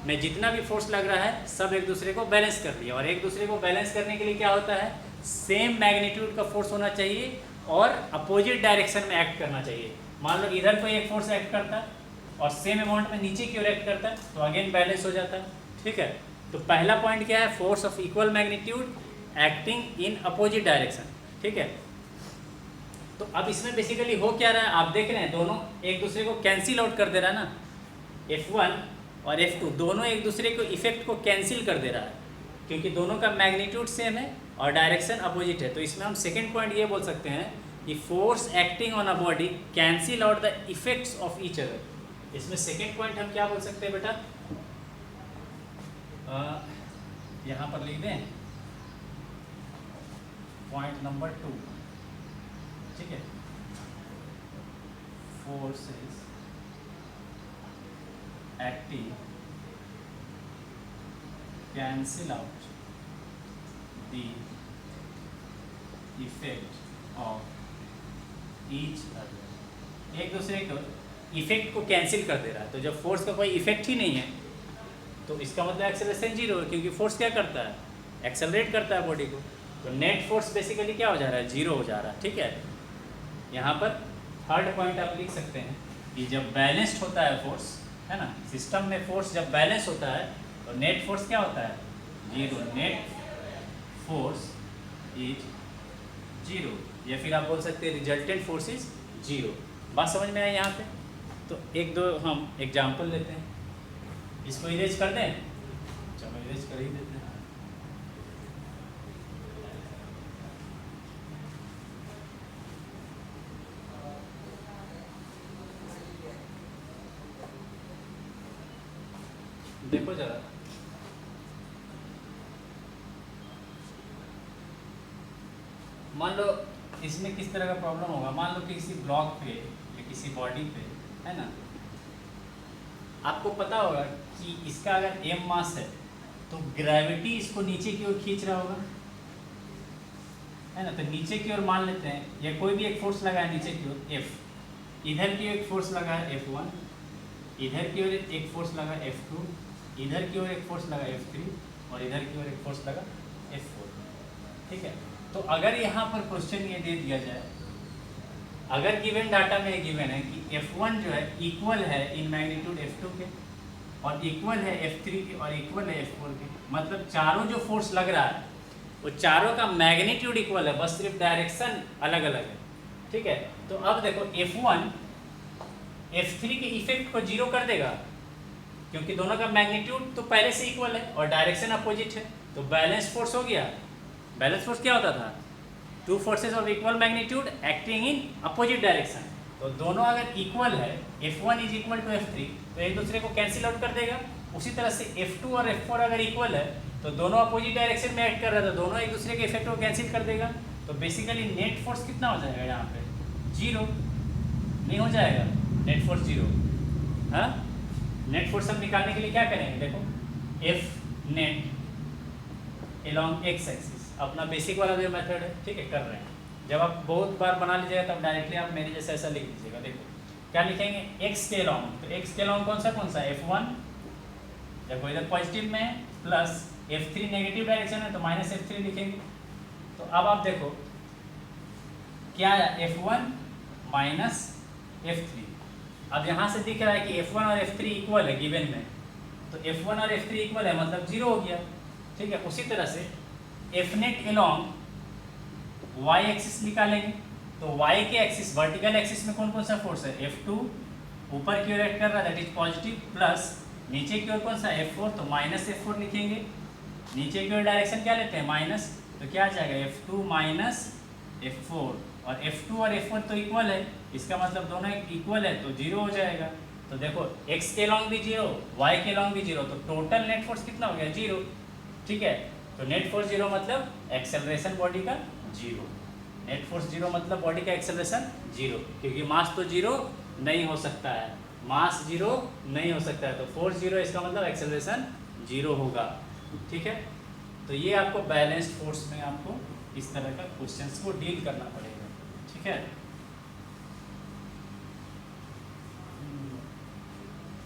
में जितना भी फोर्स लग रहा है सब एक दूसरे को बैलेंस कर लिया, और एक दूसरे को बैलेंस करने के लिए क्या होता है, सेम मैग्नीट्यूड का फोर्स होना चाहिए और अपोजिट डायरेक्शन में एक्ट करना चाहिए। मान लो इधर कोई एक फोर्स एक्ट करता है और सेम अमाउंट में नीचे की ओर एक्ट करता है, तो अगेन बैलेंस हो जाता है, ठीक है। तो पहला पॉइंट क्या है, force of equal magnitude acting in opposite direction, ठीक है। तो अब इसमें बेसिकली हो क्या रहा है, आप देख रहे हैं दोनों एक दूसरे को कैंसिल आउट कर दे रहा है ना, F1 और F2 दोनों एक दूसरे को इफेक्ट को कैंसिल कर दे रहा है, क्योंकि दोनों का मैग्नीट्यूड सेम है और डायरेक्शन अपोजिट है। तो इसमें हम सेकेंड पॉइंट ये बोल सकते हैं कि force acting on a body cancel out the effects of each other. इसमें सेकेंड पॉइंट हम क्या बोल सकते हैं बेटा, यहाँ पर लिख दें पॉइंट नंबर 2, ठीक है, forces acting cancel out the effect of each other, एक दूसरे को इफेक्ट को कैंसिल कर दे रहा है। तो जब फोर्स का कोई इफेक्ट ही नहीं है तो इसका मतलब एक्सेलरेशन 0 है, क्योंकि फोर्स क्या करता है, एक्सेलरेट करता है बॉडी को। तो नेट फोर्स बेसिकली क्या हो जा रहा है, 0 हो जा रहा है, ठीक है। यहाँ पर थर्ड पॉइंट आप लिख सकते हैं कि जब बैलेंस्ड होता है फोर्स, है ना, सिस्टम में फोर्स जब बैलेंस होता है तो नेट फोर्स क्या होता है 0, नेट फोर्स इज 0, या फिर आप बोल सकते हैं रिजल्टेंट फोर्स इज 0। बात समझ में आई यहाँ पे। तो एक दो हम एग्जाम्पल लेते हैं, इसको इरेज कर दें, चलो इरेज कर ही देते हैं। देखो जरा, मान लो इसमें किस तरह का प्रॉब्लम होगा, मान लो कि किसी ब्लॉक पे या किसी बॉडी पे, है ना, आपको पता होगा कि इसका अगर m मास है तो ग्रेविटी इसको नीचे की ओर खींच रहा होगा, है ना। तो नीचे की ओर मान लेते हैं, या कोई भी एक फोर्स लगा है नीचे की ओर F, इधर की ओर एक फोर्स लगा है F1, इधर की ओर एक फोर्स लगा F2, इधर की ओर एक फोर्स लगा F3, और इधर की ओर एक फोर्स लगा F4, ठीक है। तो अगर यहाँ पर क्वेश्चन ये दे दिया जाए, अगर गिवन डाटा में गिवन है कि F1 जो है इक्वल है इन मैग्नीट्यूड F2 के, और इक्वल है F3 के, और इक्वल है F4 के, मतलब चारों जो फोर्स लग रहा है वो चारों का मैग्नीट्यूड इक्वल है, बस सिर्फ डायरेक्शन अलग अलग है, ठीक है। तो अब देखो F1 F3 के इफेक्ट को 0 कर देगा, क्योंकि दोनों का मैग्नीट्यूड तो पहले से इक्वल है और डायरेक्शन अपोजिट है, तो बैलेंस फोर्स हो गया। बैलेंस फोर्स क्या होता था, two forces of equal magnitude acting in opposite direction. तो दोनों अगर इक्वल है, F1 is equal to F3, तो एक दूसरे को कैंसिल आउट कर देगा। उसी तरह से F2 और F4 अगर इक्वल है तो दोनों अपोजिट डायरेक्शन में एक्ट कर रहा था, दोनों एक दूसरे के इफेक्ट को कैंसिल कर देगा। तो बेसिकली नेट फोर्स कितना हो जाएगा यहाँ पे? 0 नहीं हो जाएगा नेट फोर्स 0। हाँ, नेट फोर्स हम निकालने के लिए क्या करेंगे? देखो F net along X axis, अपना बेसिक वाला जो मेथड है, ठीक है, कर रहे हैं। जब आप बहुत बार बना लीजिएगा तब डायरेक्टली आप मेरे जैसे ऐसा लिख लीजिएगा। देखो क्या लिखेंगे? एक्स के एलॉन्ग, तो एक्स के एलॉन्ग कौन सा F1, देखो इधर पॉजिटिव में है, प्लस F3 नेगेटिव डायरेक्शन है तो माइनस F3 लिखेंगे। तो अब आप देखो क्या आया? F1 minus F3। अब यहाँ से दिख रहा है कि F1 और F3 इक्वल है गिवन में, तो F1 और F3 इक्वल है मतलब 0 हो गया, ठीक है। उसी तरह से F net along y axis निकालेंगे, तो y के एक्सिस वर्टिकल एक्सिस में कौन कौन सा फोर्स है? F2 ऊपर की ओर एक्ट कर रहा है दैट इज पॉजिटिव, प्लस नीचे की ओर कौन सा? F4, तो माइनस F4 लिखेंगे। नीचे की ओर डायरेक्शन क्या लेते हैं? माइनस, तो क्या आ जाएगा? F2 माइनस F4, और F2 और F1 तो इक्वल है, इसका मतलब दोनों इक्वल है तो 0 हो जाएगा। तो देखो x के लॉन्ग भी 0, y के लॉन्ग भी 0, तो टोटल नेट फोर्स कितना हो गया? 0, ठीक है। तो नेट फोर्स 0 मतलब एक्सेलरेशन बॉडी का 0, नेट फोर्स 0 मतलब बॉडी का एक्सेलरेशन 0, क्योंकि मास तो 0 नहीं हो सकता है, मास 0 नहीं हो सकता है, तो फोर्स 0, इसका मतलब एक्सेलरेशन 0 होगा, ठीक है। तो ये आपको बैलेंस्ड फोर्स में आपको इस तरह का क्वेश्चंस को डील करना पड़ेगा, ठीक है।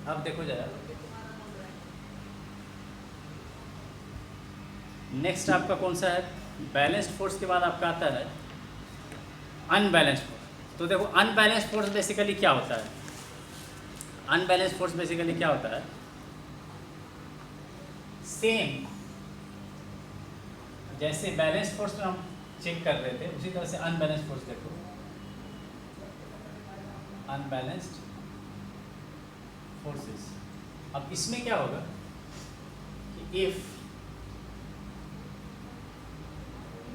अब देखो जरा, नेक्स्ट आपका कौन सा है? बैलेंस्ड फोर्स के बाद आपका आता है अनबैलेंस्ड फोर्स। तो देखो अनबैलेंस्ड फोर्स बेसिकली क्या होता है? अनबैलेंस्ड फोर्स बेसिकली क्या होता है? सेम जैसे बैलेंस फोर्स में हम चेक कर रहे थे, उसी तरह से अनबैलेंस्ड फोर्स देखो, अनबैलेंस्ड फोर्सेस। अब इसमें क्या होगा कि if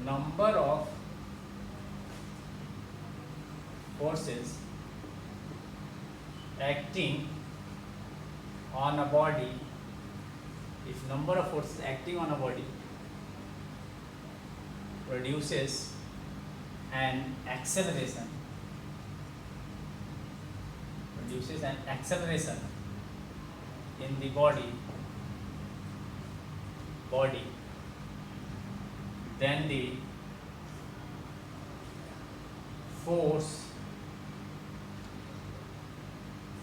number of forces acting on a body, if number of forces acting on a body produces an acceleration in the body, then the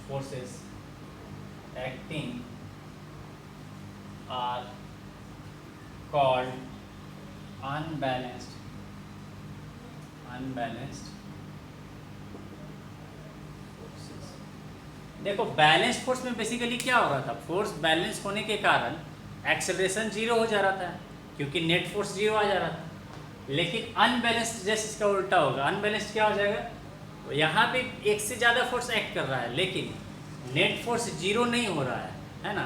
forces acting are called unbalanced forces। देखो balance force में basically क्या हो रहा था? Force balance होने के कारण acceleration 0 हो जा रहा था, क्योंकि नेट फोर्स 0 आ जा रहा था। लेकिन अनबैलेंस्ड जैसे इसका उल्टा होगा, अनबैलेंस्ड क्या हो जाएगा? यहाँ पे एक से ज़्यादा फोर्स एक्ट कर रहा है, लेकिन नेट फोर्स 0 नहीं हो रहा है ना,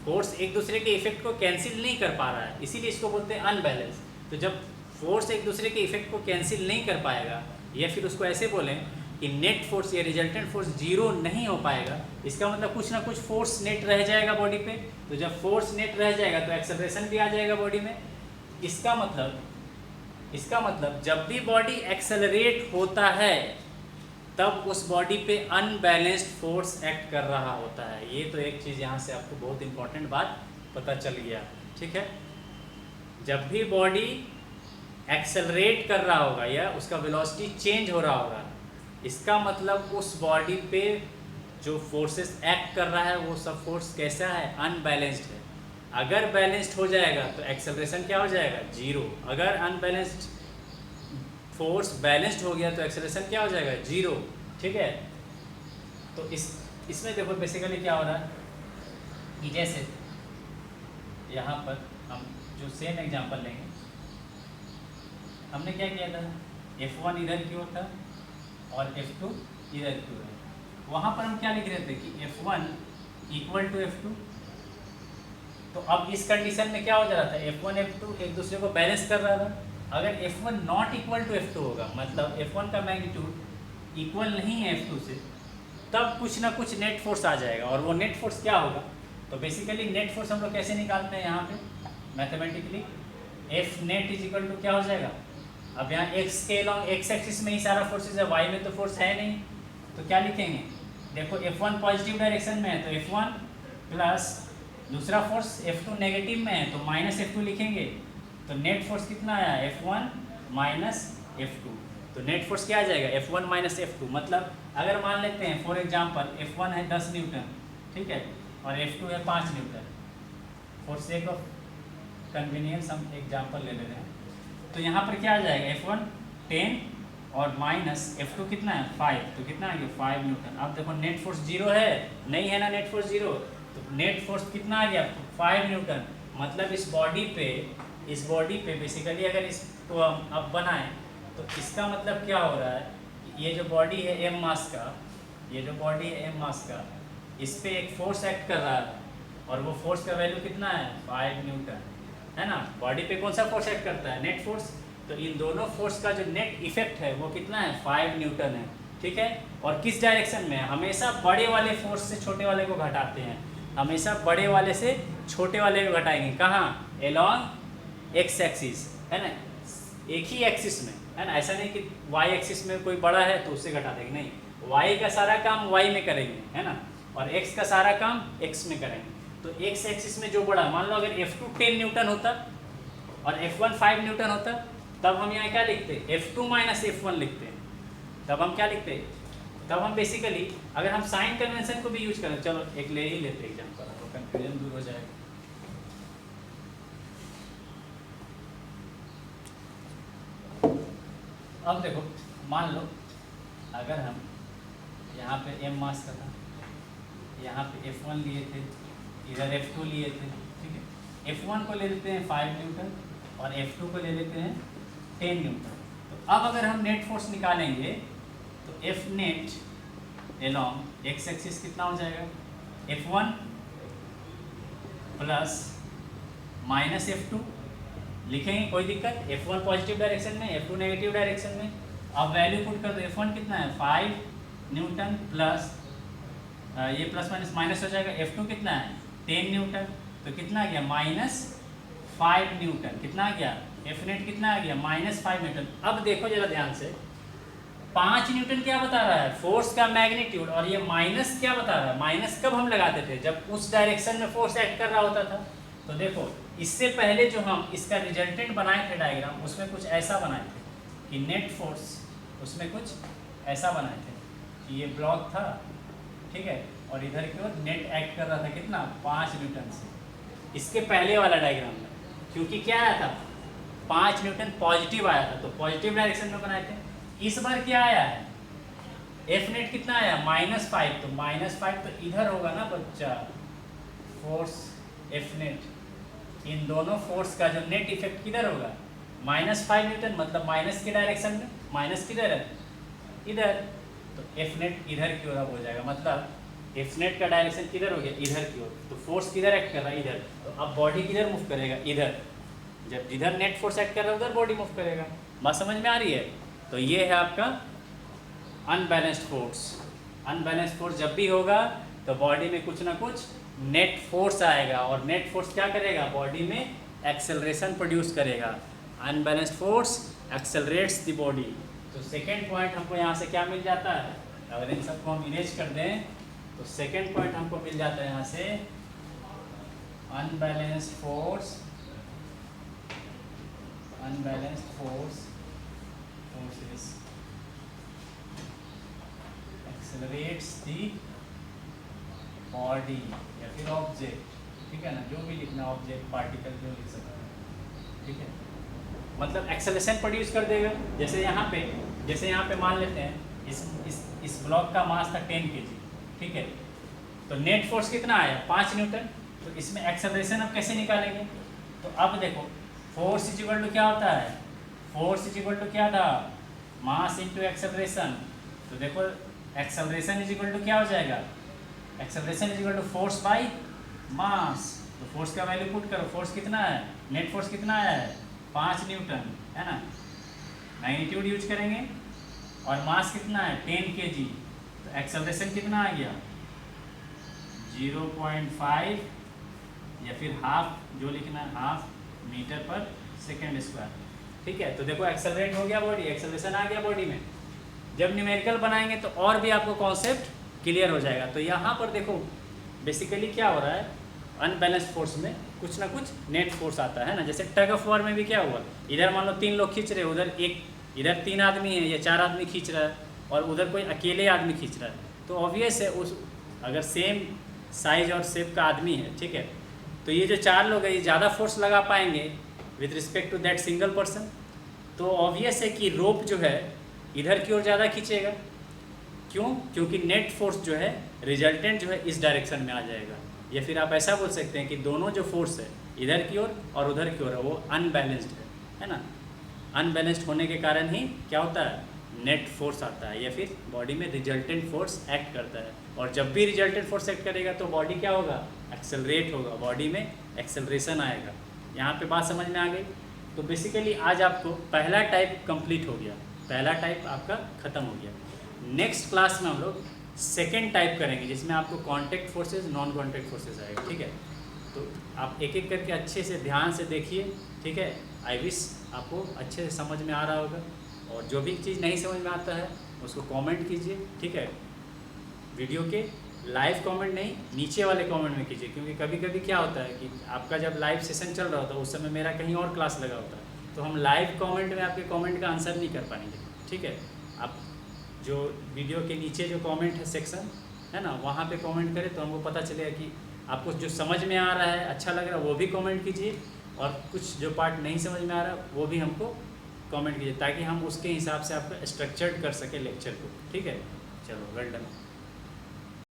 फोर्स एक दूसरे के इफेक्ट को कैंसिल नहीं कर पा रहा है, इसीलिए इसको बोलते हैं अनबैलेंस। तो जब फोर्स एक दूसरे के इफेक्ट को कैंसिल नहीं कर पाएगा, या फिर उसको ऐसे बोलें कि नेट फोर्स या रिजल्टेंट फोर्स 0 नहीं हो पाएगा, इसका मतलब कुछ ना कुछ फोर्स नेट रह जाएगा बॉडी पे। तो जब फोर्स नेट रह जाएगा तो एक्सेलरेशन भी आ जाएगा बॉडी में। इसका मतलब जब भी बॉडी एक्सेलरेट होता है तब उस बॉडी पे अनबैलेंस्ड फोर्स एक्ट कर रहा होता है। ये तो एक चीज़ यहाँ से आपको बहुत इंपॉर्टेंट बात पता चल गया, ठीक है। जब भी बॉडी एक्सेलरेट कर रहा होगा या उसका वेलोसिटी चेंज हो रहा होगा, इसका मतलब उस बॉडी पे जो फोर्सेस एक्ट कर रहा है वो सब फोर्स कैसा है? अनबैलेंस्ड है। अगर बैलेंस्ड हो जाएगा तो एक्सेलरेशन क्या हो जाएगा? 0। अगर अनबैलेंस्ड फोर्स बैलेंस्ड हो गया तो एक्सेलरेशन क्या हो जाएगा? 0, ठीक है। तो इसमें देखो बेसिकली क्या हो रहा है कि जैसे यहाँ पर हम जो सेम एग्जांपल लेंगे, हमने क्या किया था? F1 इधर की ओर था और F2 इधर की ओर है। वहाँ पर हम क्या लिख रहे थे कि F1 इक्वल टू F2। तो अब इस कंडीशन में क्या हो जा रहा था? F1 F2 एक दूसरे को बैलेंस कर रहा था। अगर F1 not equal to F2 होगा, मतलब F1 का मैग्नीट्यूड इक्वल नहीं है F2 से, तब कुछ ना कुछ नेट फोर्स आ जाएगा। और वो नेट फोर्स क्या होगा? तो बेसिकली नेट फोर्स हम लोग कैसे निकालते हैं यहाँ पे mathematically? F net is equal to क्या हो जाएगा? अब यहाँ एक्स के लॉन्ग एक्स एक्सिस में ही सारा फोर्सेज है, वाई में तो फोर्स है नहीं, तो क्या लिखेंगे, देखो F1 पॉजिटिव डायरेक्शन में है तो F1 प्लस दूसरा फोर्स F2 नेगेटिव में है तो माइनस F2 लिखेंगे। तो नेट फोर्स कितना आया, F1 माइनस F2। तो नेट फोर्स क्या आ जाएगा, F1 माइनस F2। मतलब अगर मान लेते हैं फॉर एग्जांपल F1 है 10 न्यूटन, ठीक है, और F2 है 5 Newton, for sake of convenience हम एग्जांपल ले रहे हैं। तो यहाँ पर क्या आ जाएगा, F1 10 और माइनस F2 कितना है 5, तो कितना आ गया 5 न्यूटन। अब देखो नेट फोर्स जीरो है, नहीं है ना नेट फोर्स जीरो, तो नेट फोर्स कितना आ गया 5 न्यूटन। मतलब इस बॉडी पे बेसिकली अगर इसको हम अब बनाएं तो इसका मतलब क्या हो रहा है, ये जो बॉडी है एम मास का, ये जो बॉडी है एम मास का, इस पे एक फोर्स एक्ट कर रहा है और वो फोर्स का वैल्यू कितना है 5 न्यूटन, है ना। बॉडी पे कौन सा फोर्स एक्ट करता है, नेट फोर्स। तो इन दोनों फोर्स का जो नेट इफेक्ट है वो कितना है 5 न्यूटन है, ठीक है। और किस डायरेक्शन में, हमेशा बड़े वाले फोर्स से छोटे वाले को घटाते हैं, हमेशा बड़े वाले से छोटे वाले को घटाएंगे, कहाँ, एलॉन्ग एक्स एक्सिस, है ना, एक ही एक्सिस में, है ना। ऐसा नहीं कि वाई एक्सिस में कोई बड़ा है तो उससे घटा देंगे, नहीं, वाई का सारा काम वाई में करेंगे, है ना, और एक्स का सारा काम एक्स में करेंगे। तो एक्स एक्सिस में जो बड़ा, मान लो अगर F2 10 न्यूटन होता और F1 5 न्यूटन होता, तब हम यहाँ क्या लिखते, F2 माइनस F1 लिखते हैं। तब हम क्या लिखते, तब हम बेसिकली अगर हम साइन कन्वेंशन को भी यूज करें, चलो एक ले ही लेते एग्जाम्पल, तो कंफ्यूजन दूर हो जाएगा। अब देखो, मान लो अगर हम यहाँ पे m मास का था, यहाँ पे F1 लिए थे, इधर F2 लिए थे, ठीक है। F1 को ले लेते हैं 5 न्यूटन और F2 को ले लेते हैं 10 न्यूटन। तो अब अगर हम नेट फोर्स निकालेंगे तो F net along X axis कितना हो जाएगा, F1 प्लस माइनस F2 लिखेंगे, कोई दिक्कत। F1 पॉजिटिव डायरेक्शन में, F2 नेगेटिव डायरेक्शन में। अब वैल्यू पुट कर दो, F1 कितना है 5 न्यूटन प्लस ये प्लस माइनस माइनस हो जाएगा, F2 कितना है 10 न्यूटन, तो कितना आ गया माइनस 5 न्यूटन। कितना आ गया, F नेट कितना आ गया माइनस 5 न्यूटन। अब देखो जरा ध्यान से, 5 न्यूटन क्या बता रहा है, फोर्स का मैग्नीट्यूड, और ये माइनस क्या बता रहा है, माइनस कब हम लगाते थे, जब उस डायरेक्शन में फोर्स एक्ट कर रहा होता था। तो देखो इससे पहले जो हम इसका रिजल्टेंट बनाए थे डायग्राम, उसमें कुछ ऐसा बनाए थे कि नेट फोर्स, उसमें कुछ ऐसा बनाए थे कि ये ब्लॉक था, ठीक है, और इधर की ओर नेट एक्ट कर रहा था कितना 5 न्यूटन से। इसके पहले वाला डायग्राम में क्योंकि क्या आया था 5 न्यूटन पॉजिटिव आया था, तो पॉजिटिव डायरेक्शन में बनाए थे। इस बार क्या आया है, एफ नेट कितना आया -5, तो -5 तो इधर होगा ना बच्चा, फोर्स एफ नेट, इन दोनों फोर्स का जो नेट इफेक्ट किधर होगा -5 न्यूटन, मतलब माइनस के डायरेक्शन में, माइनस किधर है इधर, तो एफ नेट इधर की ओर अब हो जाएगा, मतलब एफ नेट का डायरेक्शन किधर हो गया इधर की ओर, तो फोर्स किधर एक्ट कर रहा है इधर, तो अब बॉडी किधर मूव करेगा इधर, जब जिधर नेट फोर्स एक्ट कर रहा है उधर बॉडी मूव करेगा। बात समझ में आ रही है। तो ये है आपका अनबैलेंस्ड फोर्स। अनबैलेंस्ड फोर्स जब भी होगा तो बॉडी में कुछ ना कुछ नेट फोर्स आएगा, और नेट फोर्स क्या करेगा, बॉडी में एक्सेलरेशन प्रोड्यूस करेगा। Unbalanced force accelerates the body. तो सेकेंड पॉइंट हमको यहाँ से क्या मिल जाता है, अगर इन सबको हम इरेज कर दें तो सेकेंड पॉइंट हमको मिल जाता है यहाँ से, unbalanced force, unbalanced forces accelerates the body या फिर ऑब्जेक्ट, ठीक है ना, जो भी लिखना ऑब्जेक्ट पार्टिकल जो लिख सकते हैं, ठीक है, मतलब एक्सेलरेशन प्रोड्यूस कर देगा। जैसे यहाँ पे मान लेते हैं इस ब्लॉक का मास था 10 kg, ठीक है, तो नेट फोर्स कितना आया 5 न्यूटन, तो इसमें एक्सेलरेशन अब कैसे निकालेंगे, तो अब देखो फोर्स इज इक्वल टू क्या होता है, फोर्स इज इक्वल टू क्या था मास इनटू एक्सेलरेशन, तो देखो एक्सेलरेशन इज इक्वल टू क्या हो जाएगा, acceleration is equal to force by mass, तो फोर्स का वैल्यू पुट करो, फोर्स कितना है, नेट फोर्स कितना आया है 5 न्यूटन, है ना, मैग्नीट्यूड यूज करेंगे, और मास कितना है 10 kg, तो एक्सेलरेशन कितना आ गया 0.5 या फिर हाफ, जो लिखना है half metre per second square. ठीक है। तो देखो एक्सेलरेट हो गया बॉडी, एक्सेलरेशन आ गया बॉडी में। जब न्यूमेरिकल बनाएंगे तो और भी आपको कॉन्सेप्ट क्लियर हो जाएगा। तो यहाँ पर देखो बेसिकली क्या हो रहा है, अनबैलेंस्ड फोर्स में कुछ ना कुछ नेट फोर्स आता है ना। जैसे टग ऑफ वॉर में भी क्या हुआ, इधर मान लो 3 लोग खींच रहे, उधर इधर 3 आदमी है या 4 आदमी खींच रहा है और उधर कोई अकेले आदमी खींच रहा है, तो ऑब्वियस है उस अगर सेम साइज और शेप का आदमी है, ठीक है, तो ये जो 4 लोग हैं ये ज़्यादा फोर्स लगा पाएंगे with respect to that single person. तो ऑब्वियस है कि रोप जो है इधर की ओर ज़्यादा खींचेगा। क्यों? क्योंकि नेट फोर्स जो है रिजल्टेंट जो है इस डायरेक्शन में आ जाएगा। या फिर आप ऐसा बोल सकते हैं कि दोनों जो फोर्स है इधर की ओर और उधर की ओर है वो अनबैलेंस्ड है ना। अनबैलेंस्ड होने के कारण ही क्या होता है, नेट फोर्स आता है या फिर बॉडी में रिजल्टेंट फोर्स एक्ट करता है। और जब भी रिजल्टेंट फोर्स एक्ट करेगा तो बॉडी क्या होगा, एक्सेलरेट होगा, बॉडी में एक्सेलरेशन आएगा। यहाँ पे बात समझ में आ गई। तो बेसिकली आज आपको पहला टाइप कंप्लीट हो गया, पहला टाइप आपका ख़त्म हो गया। नेक्स्ट क्लास में हम लोग सेकेंड टाइप करेंगे जिसमें आपको contact forces, non contact forces आएगा, ठीक है। तो आप एक एक करके अच्छे से ध्यान से देखिए, ठीक है। आई विश आपको अच्छे से समझ में आ रहा होगा। और जो भी चीज़ नहीं समझ में आता है उसको कमेंट कीजिए, ठीक है। वीडियो के लाइव कमेंट नहीं, नीचे वाले कमेंट में कीजिए, क्योंकि कभी कभी क्या होता है कि आपका जब लाइव सेशन चल रहा होता है उस समय मेरा कहीं और क्लास लगा होता है, तो हम लाइव कमेंट में आपके कमेंट का आंसर नहीं कर पाएंगे, ठीक है। आप जो वीडियो के नीचे जो कमेंट है सेक्शन है ना, वहाँ पे कमेंट करें तो हमको पता चलेगा कि आपको जो समझ में आ रहा है, अच्छा लग रहा है, वो भी कमेंट कीजिए। और कुछ जो पार्ट नहीं समझ में आ रहा वो भी हमको कमेंट कीजिए, ताकि हम उसके हिसाब से आपका स्ट्रक्चर्ड कर सकें लेक्चर को, ठीक है। चलो वेल डन।